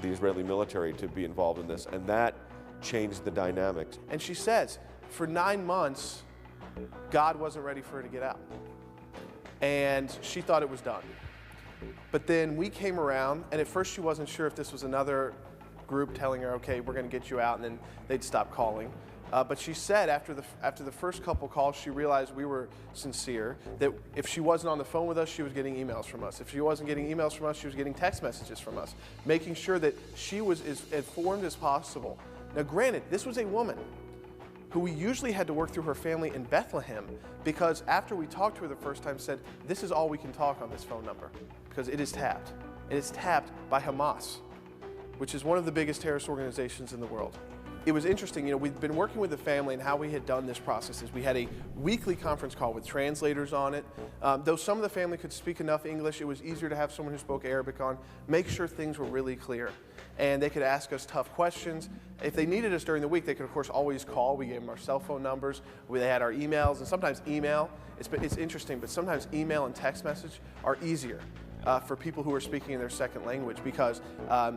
the Israeli military to be involved in this, and that changed the dynamics. And she says, for 9 months, God wasn't ready for her to get out. And she thought it was done. But then we came around, and at first she wasn't sure if this was another group telling her, okay, we're going to get you out, and then they'd stop calling. But she said after the first couple calls, she realized we were sincere, that if she wasn't on the phone with us, she was getting emails from us. If she wasn't getting emails from us, she was getting text messages from us, making sure that she was as informed as possible. Now granted, this was a woman who we usually had to work through her family in Bethlehem, because after we talked to her the first time, said, this is all we can talk on this phone number, because it is tapped. It is tapped by Hamas, which is one of the biggest terrorist organizations in the world. It was interesting, we've been working with the family, and how we had done this process is we had a weekly conference call with translators on it. Though some of the family could speak enough English, it was easier to have someone who spoke Arabic on, make sure things were really clear. And they could ask us tough questions. If they needed us during the week, they could, of course, always call. We gave them our cell phone numbers. They had our emails, and sometimes email. It's interesting, but sometimes email and text message are easier for people who are speaking in their second language, because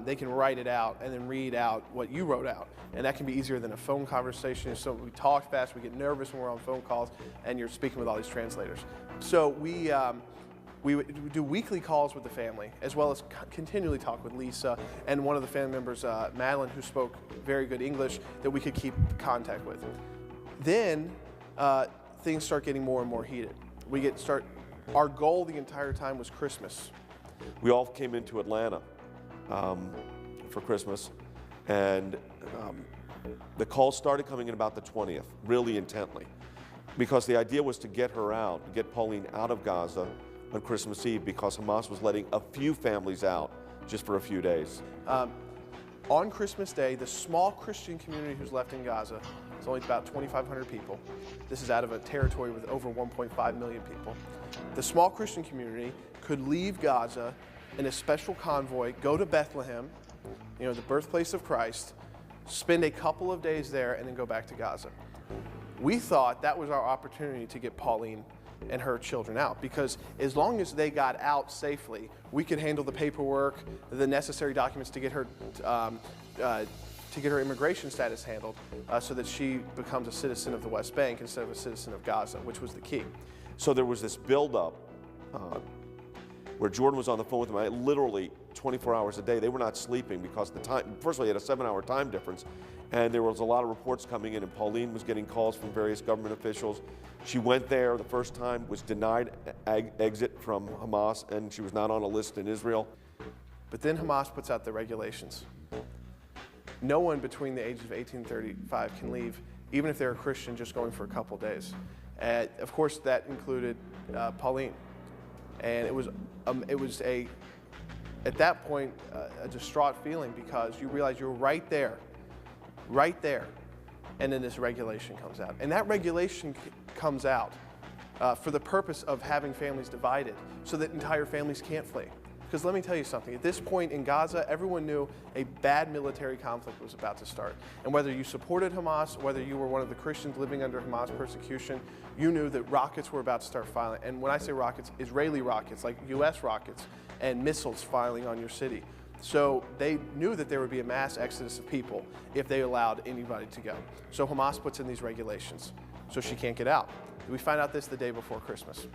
they can write it out and then read out what you wrote out. And that can be easier than a phone conversation. So we talk fast, we get nervous when we're on phone calls, and you're speaking with all these translators. So we would do weekly calls with the family, as well as continually talk with Lisa and one of the family members, Madeline, who spoke very good English, that we could keep contact with. Then things start getting more and more heated. Our goal the entire time was Christmas. We all came into Atlanta for Christmas, and the calls started coming in about the 20th, really intently, because the idea was to get her out, get Pauline out of Gaza on Christmas Eve, because Hamas was letting a few families out just for a few days. On Christmas Day, the small Christian community who's left in Gaza is only about 2,500 people. This is out of a territory with over 1.5 million people. The small Christian community could leave Gaza in a special convoy, go to Bethlehem, the birthplace of Christ, spend a couple of days there, and then go back to Gaza. We thought that was our opportunity to get Pauline and her children out, because as long as they got out safely, we could handle the paperwork, the necessary documents to get her immigration status handled, so that she becomes a citizen of the West Bank instead of a citizen of Gaza, which was the key. So there was this buildup where Jordan was on the phone with them literally 24 hours a day. They were not sleeping because first of all, you had a 7-hour time difference, and there was a lot of reports coming in, and Pauline was getting calls from various government officials. She went there the first time, was denied exit from Hamas, and she was not on a list in Israel. But then Hamas puts out the regulations. No one between the ages of 18 and 35 can leave, even if they're a Christian just going for a couple days. And of course, that included Pauline. And it was at that point, a distraught feeling, because you realize you're right there, and then this regulation comes out. And that regulation comes out for the purpose of having families divided, so that entire families can't flee. Because let me tell you something, at this point in Gaza, everyone knew a bad military conflict was about to start. And whether you supported Hamas, whether you were one of the Christians living under Hamas persecution, you knew that rockets were about to start firing. And when I say rockets, Israeli rockets, like US rockets, and missiles firing on your city. So they knew that there would be a mass exodus of people if they allowed anybody to go. So Hamas puts in these regulations, so she can't get out. We find out this the day before Christmas.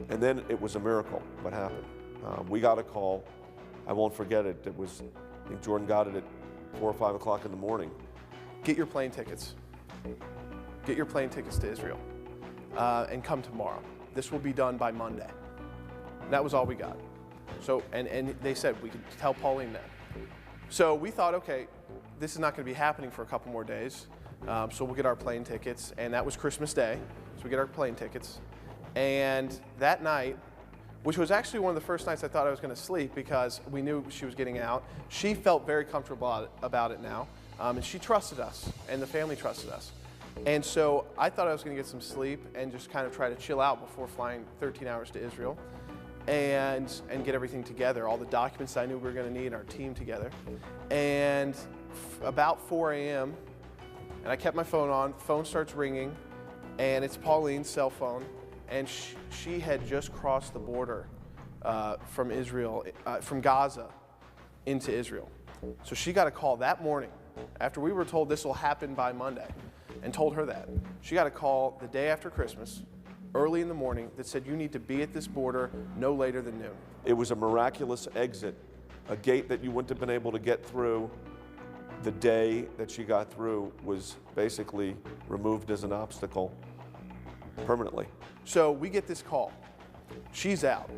And then it was a miracle what happened. We got a call, I won't forget it, I think Jordan got it at 4 or 5 o'clock in the morning. Get your plane tickets. Get your plane tickets to Israel, and come tomorrow. This will be done by Monday. That was all we got. So, and they said we could tell Pauline that. So we thought, okay, this is not going to be happening for a couple more days, so we'll get our plane tickets, and that was Christmas Day, so we get our plane tickets. And that night, which was actually one of the first nights I thought I was going to sleep, because we knew she was getting out. She felt very comfortable about it now, and she trusted us, and the family trusted us. And so I thought I was going to get some sleep and just kind of try to chill out before flying 13 hours to Israel, and get everything together, all the documents I knew we were going to need, our team together. And about 4 a.m., and I kept my phone on, phone starts ringing, and it's Pauline's cell phone. And she had just crossed the border from Israel, from Gaza into Israel. So she got a call that morning after we were told this will happen by Monday, and told her that. She got a call the day after Christmas, early in the morning, that said you need to be at this border no later than noon. It was a miraculous exit, a gate that you wouldn't have been able to get through. The day that she got through was basically removed as an obstacle permanently. So we get this call. She's out.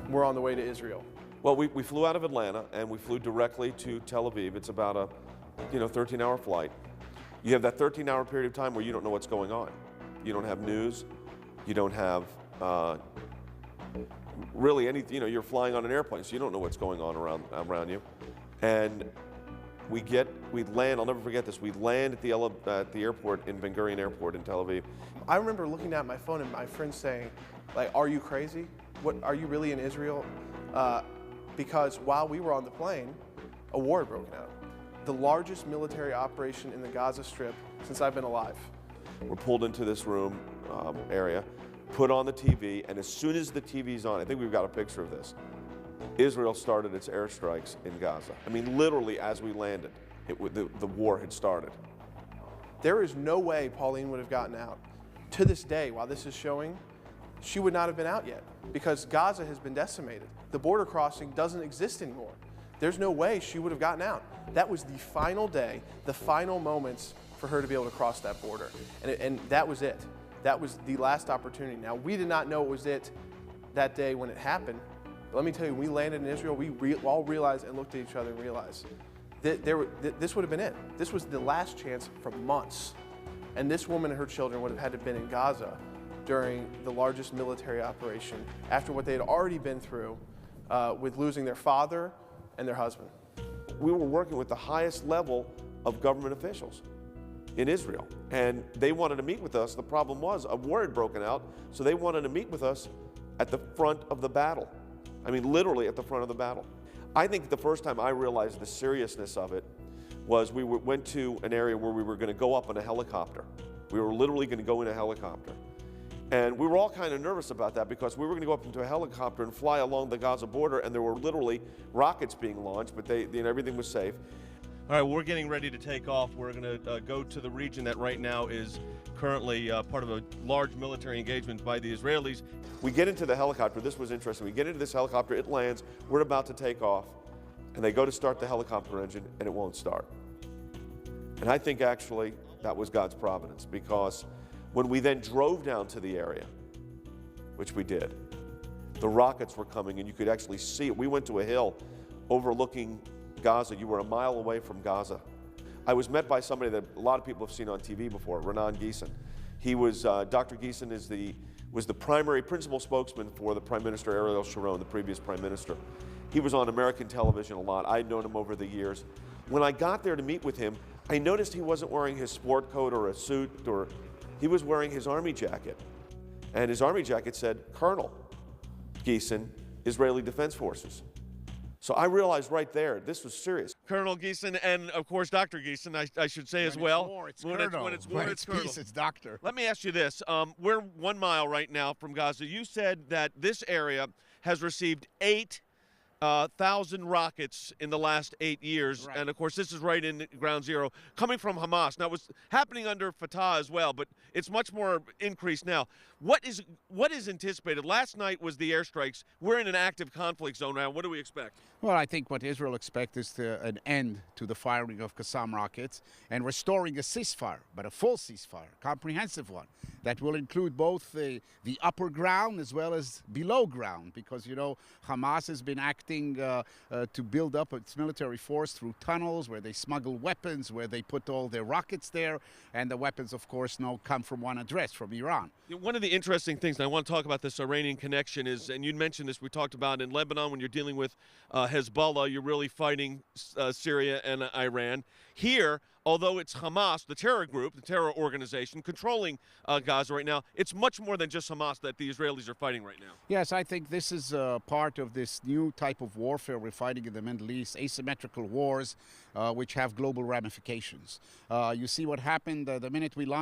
We're on the way to Israel. Well, we flew out of Atlanta and we flew directly to Tel Aviv. It's about a 13-hour flight. You have that 13-hour period of time where you don't know what's going on. You don't have news. You don't have really anything. You're flying on an airplane, so you don't know what's going on around you. And we land. I'll never forget this. We land at the airport in Ben Gurion Airport in Tel Aviv. I remember looking at my phone and my friend saying, like, "Are you crazy? What, are you really in Israel?" Because while we were on the plane, a war had broken out. The largest military operation in the Gaza Strip since I've been alive. We're pulled into this room area, put on the TV, and as soon as the TV's on, I think we've got a picture of this, Israel started its airstrikes in Gaza. I mean, literally as we landed, the war had started. There is no way Pauline would have gotten out. To this day, while this is showing, she would not have been out yet because Gaza has been decimated. The border crossing doesn't exist anymore. There's no way she would have gotten out. That was the final day, the final moments for her to be able to cross that border. And that was it. That was the last opportunity. Now, we did not know it was it that day when it happened. But let me tell you, when we landed in Israel, we all realized and looked at each other and realized that this would have been it. This was the last chance for months. And this woman and her children would have had to have been in Gaza during the largest military operation after what they had already been through with losing their father and their husband. We were working with the highest level of government officials in Israel, and they wanted to meet with us. The problem was a war had broken out, so they wanted to meet with us at the front of the battle. I mean, literally at the front of the battle. I think the first time I realized the seriousness of it was we went to an area where we were going to go up in a helicopter. We were literally going to go in a helicopter. And we were all kind of nervous about that because we were going to go up into a helicopter and fly along the Gaza border, and there were literally rockets being launched, but everything was safe. All right, well, we're getting ready to take off. We're going to go to the region that right now is currently part of a large military engagement by the Israelis. We get into the helicopter. This was interesting. We get into this helicopter, it lands, we're about to take off, and they go to start the helicopter engine, and it won't start. And I think actually that was God's providence, because when we then drove down to the area, which we did, the rockets were coming, and you could actually see it. We went to a hill overlooking Gaza. You were a mile away from Gaza. I was met by somebody that a lot of people have seen on TV before, Renan Geeson. He was, Dr. Geeson was the primary principal spokesman for the Prime Minister Ariel Sharon, the previous Prime Minister. He was on American television a lot. I'd known him over the years. When I got there to meet with him, I noticed he wasn't wearing his sport coat or a suit, or he was wearing his army jacket. And his army jacket said, Colonel Geeson, Israeli Defense Forces. So I realized right there, this was serious. Colonel Geeson and, of course, Dr. Geeson, I should say as well. When it's peace, it's doctor. Let me ask you this. We're 1 mile right now from Gaza. You said that this area has received 8,000 rockets in the last 8 years. Right. And, of course, this is right in ground zero, coming from Hamas. Now, it was happening under Fatah as well, but it's much more increased now. What is anticipated? Last night was the airstrikes. We're in an active conflict zone now. What do we expect? Well, I think what Israel expects is an end to the firing of Qassam rockets and restoring a ceasefire, but a full ceasefire, comprehensive one, that will include both the upper ground as well as below ground, because, you know, Hamas has been acting to build up its military force through tunnels where they smuggle weapons, where they put all their rockets there, and the weapons, of course, come from one address, from Iran. One of the interesting things, and I want to talk about this Iranian connection, is, and you mentioned this, we talked about in Lebanon, when you're dealing with Hezbollah, you're really fighting Syria and Iran. Here, although it's Hamas, the terror group, the terror organization controlling Gaza right now, it's much more than just Hamas that the Israelis are fighting right now. Yes, I think this is part of this new type of warfare we're fighting in the Middle East, asymmetrical wars which have global ramifications. You see what happened the minute we launched